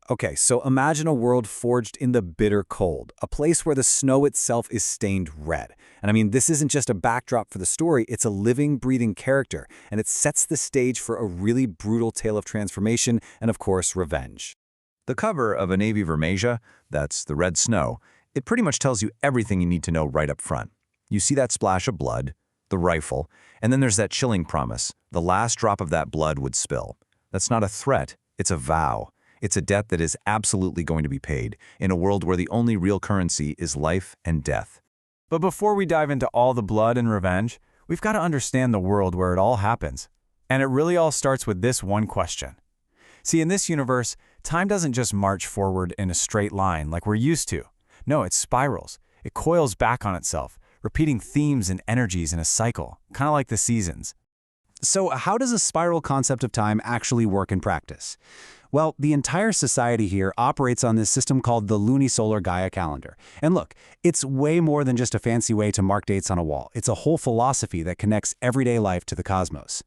Okay, so imagine a world forged in the bitter cold, a place where the snow itself is stained red. And I mean, this isn't just a backdrop for the story, it's a living, breathing character, and it sets the stage for a really brutal tale of transformation and, of course, revenge. The cover of a Neve Vermelha, that's the red snow, it pretty much tells you everything you need to know right up front. You see that splash of blood, the rifle, and then there's that chilling promise. The last drop of that blood would spill. That's not a threat, it's a vow. It's a debt that is absolutely going to be paid in a world where the only real currency is life and death. But before we dive into all the blood and revenge, we've got to understand the world where it all happens. And it really all starts with this one question. See, in this universe, time doesn't just march forward in a straight line like we're used to. No, it spirals. It coils back on itself, repeating themes and energies in a cycle, kind of like the seasons. So how does a spiral concept of time actually work in practice? Well, the entire society here operates on this system called the lunisolar Gaia calendar. And look, it's way more than just a fancy way to mark dates on a wall. It's a whole philosophy that connects everyday life to the cosmos.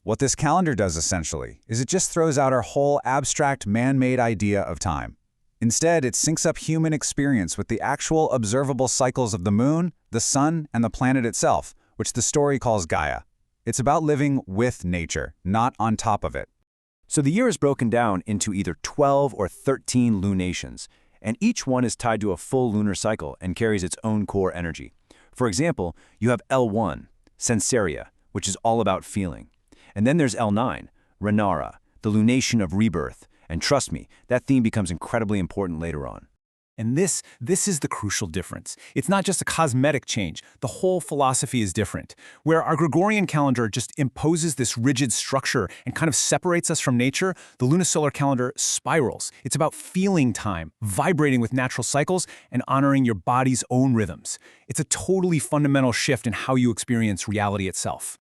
What this calendar does essentially is it just throws out our whole abstract man-made idea of time. Instead, it syncs up human experience with the actual observable cycles of the moon, the sun, and the planet itself, which the story calls Gaia. It's about living with nature, not on top of it. So the year is broken down into either 12 or 13 lunations, and each one is tied to a full lunar cycle and carries its own core energy. For example, you have L1, Sensaria, which is all about feeling. And then there's L9, Renara, the lunation of rebirth. And trust me, that theme becomes incredibly important later on. And this is the crucial difference. It's not just a cosmetic change. The whole philosophy is different. Where our Gregorian calendar just imposes this rigid structure and kind of separates us from nature, the lunisolar calendar spirals. It's about feeling time, vibrating with natural cycles, and honoring your body's own rhythms. It's a totally fundamental shift in how you experience reality itself.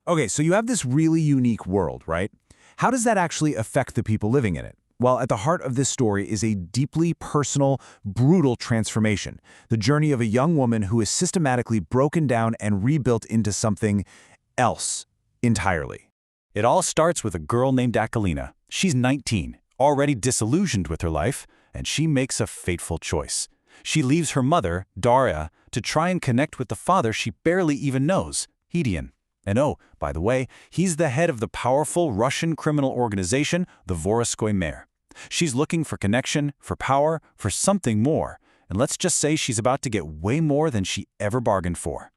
Okay, so you have this really unique world, right? How does that actually affect the people living in it? Well, at the heart of this story is a deeply personal, brutal transformation, the journey of a young woman who is systematically broken down and rebuilt into something else entirely. It all starts with a girl named Akalina. She's 19, already disillusioned with her life, and she makes a fateful choice. She leaves her mother, Daria, to try and connect with the father she barely even knows, Hedion. And oh, by the way, he's the head of the powerful Russian criminal organization, the Voroskoy Mer. She's looking for connection, for power, for something more. And let's just say she's about to get way more than she ever bargained for.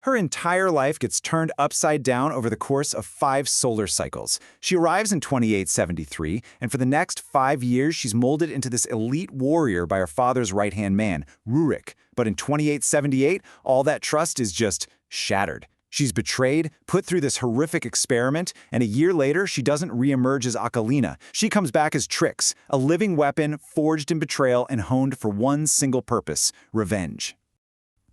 Her entire life gets turned upside down over the course of 5 solar cycles. She arrives in 2873, and for the next 5 years, she's molded into this elite warrior by her father's right-hand man, Rurik. But in 2878, all that trust is just shattered. She's betrayed, put through this horrific experiment, and a year later, she doesn't reemerge as Akalina. She comes back as Trix, a living weapon forged in betrayal and honed for one single purpose: revenge.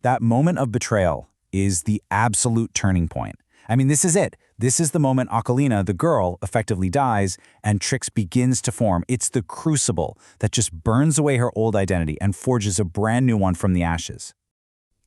That moment of betrayal is the absolute turning point. I mean, this is it. This is the moment Akalina, the girl, effectively dies, and Trix begins to form. It's the crucible that just burns away her old identity and forges a brand new one from the ashes.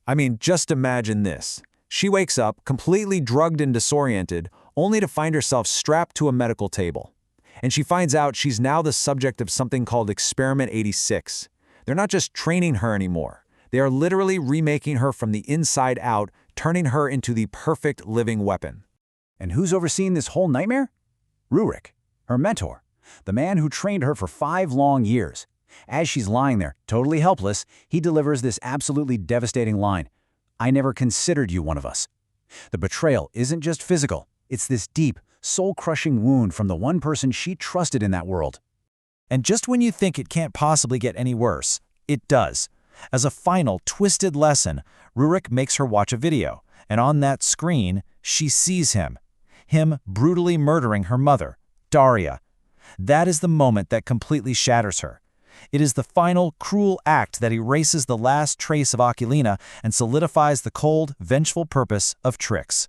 I mean, just imagine this. She wakes up, completely drugged and disoriented, only to find herself strapped to a medical table. And she finds out she's now the subject of something called Experiment 86. They're not just training her anymore. They are literally remaking her from the inside out, turning her into the perfect living weapon. And who's overseeing this whole nightmare? Rurik, her mentor, the man who trained her for 5 long years. As she's lying there, totally helpless, he delivers this absolutely devastating line: "I never considered you one of us." The betrayal isn't just physical. It's this deep, soul-crushing wound from the one person she trusted in that world. And just when you think it can't possibly get any worse, it does. As a final, twisted lesson, Rurik makes her watch a video, and on that screen, she sees him brutally murdering her mother, Daria. That is the moment that completely shatters her. It is the final, cruel act that erases the last trace of Akalina and solidifies the cold, vengeful purpose of Trix.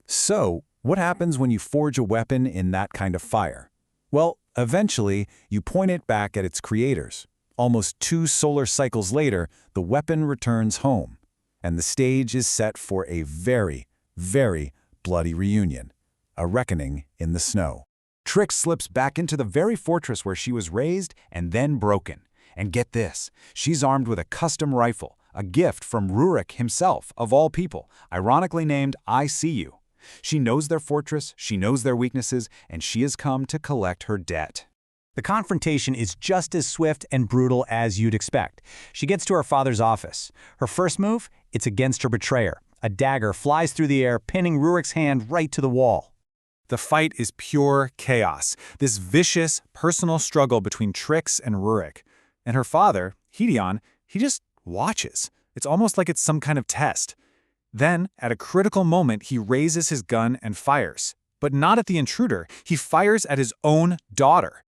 So, what happens when you forge a weapon in that kind of fire? Well, eventually, you point it back at its creators. Almost 2 solar cycles later, the weapon returns home, and the stage is set for a very, very bloody reunion, a reckoning in the snow. Trix slips back into the very fortress where she was raised and then broken. And get this, she's armed with a custom rifle, a gift from Rurik himself, of all people, ironically named I See You. She knows their fortress, she knows their weaknesses, and she has come to collect her debt. The confrontation is just as swift and brutal as you'd expect. She gets to her father's office. Her first move? It's against her betrayer. A dagger flies through the air, pinning Rurik's hand right to the wall. The fight is pure chaos, this vicious, personal struggle between Trix and Rurik. And her father, Hideon, he just watches. It's almost like it's some kind of test. Then, at a critical moment, he raises his gun and fires. But not at the intruder. He fires at his own daughter.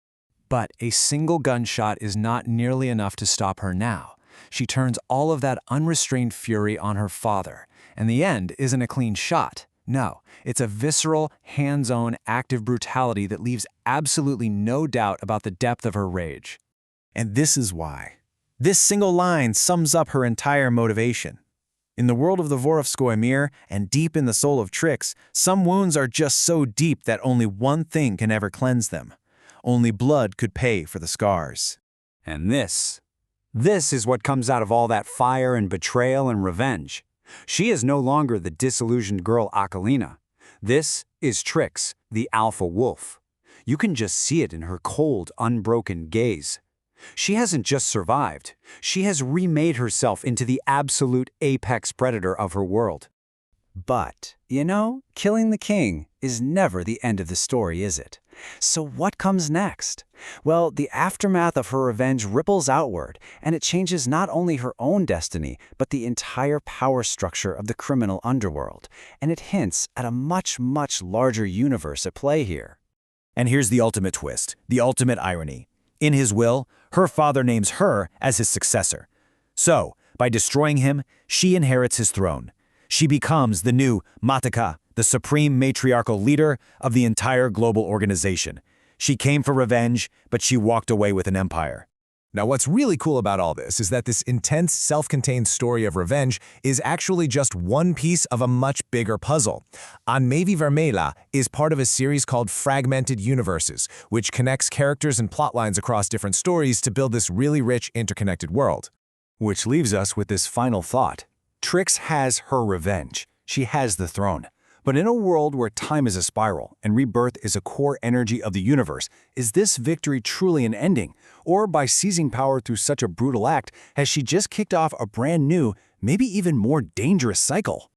But a single gunshot is not nearly enough to stop her now. She turns all of that unrestrained fury on her father. And the end isn't a clean shot. No, it's a visceral, hands-on, active brutality that leaves absolutely no doubt about the depth of her rage. And this is why. This single line sums up her entire motivation. In the world of the Vorovskoy Mir and deep in the soul of Trix, some wounds are just so deep that only one thing can ever cleanse them. Only blood could pay for the scars. And this is what comes out of all that fire and betrayal and revenge. She is no longer the disillusioned girl Akalina. This is Trix, the alpha wolf. You can just see it in her cold, unbroken gaze. She hasn't just survived. She has remade herself into the absolute apex predator of her world. But, killing the king is never the end of the story, is it? So what comes next? Well, the aftermath of her revenge ripples outward, and it changes not only her own destiny, but the entire power structure of the criminal underworld. And it hints at a much, much larger universe at play here. And here's the ultimate twist, the ultimate irony. In his will, her father names her as his successor. So, by destroying him, she inherits his throne. She becomes the new Mataka, the supreme matriarchal leader of the entire global organization. She came for revenge, but she walked away with an empire. Now, what's really cool about all this is that this intense, self-contained story of revenge is actually just one piece of a much bigger puzzle. Neve Vermelha is part of a series called Fragmented Universes, which connects characters and plotlines across different stories to build this really rich, interconnected world. Which leaves us with this final thought. Trix has her revenge. She has the throne. But in a world where time is a spiral and rebirth is a core energy of the universe, is this victory truly an ending? Or by seizing power through such a brutal act, has she just kicked off a brand new, maybe even more dangerous cycle?